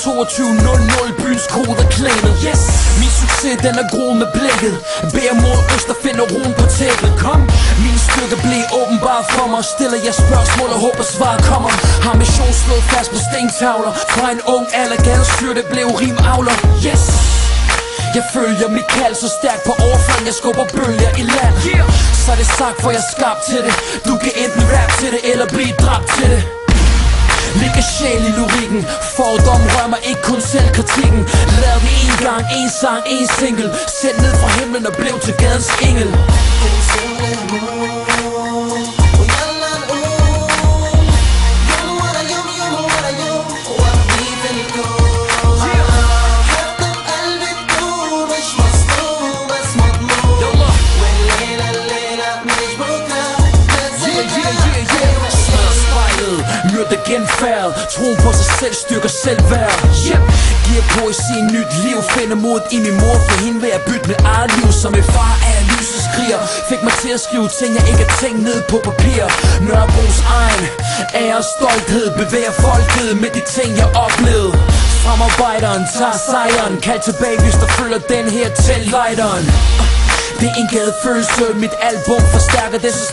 22.00, byens kode er klænet. Min succes, den er groet med blikket. Bærer mod øst og finder roen på tæppet. Kom, min styrke blev åbenbar for mig. Stiller jeg spørgsmål og håber svaret kommer. Har mission slået fast på stentavler. Fra en ung alder, gadestyr, det blev rimavler. Jeg følger mit kald så stærkt på overfladen. Jeg skubber bølger i land. Så er det sagt, for jeg er skabt til det. Du kan enten rap til det, eller blive dræbt til det. Ligger sjæl i lyrikken. Fordom rører mig, ikke kun selvkritikken. Lav det en gang, en sang, en single. Sæt ned fra himlen og blev til gadens engel. Myrde genfærd, troen på sig selv styrker selvværd. Giver poesien nyt liv, finder mod i min mor. For hende vil jeg bytte med eget liv. Som en far af lyset skriger. Fik mig til at skrive ting, jeg ikke har tænkt ned på papir. Nørrebros egen ære og stolthed. Bevæger folket med de ting jeg oplevede. Fremarbejderen tager sejren. Kald tilbage hvis der følger den her til lighteren. Det er en gadefølelse, mit album forstærker det så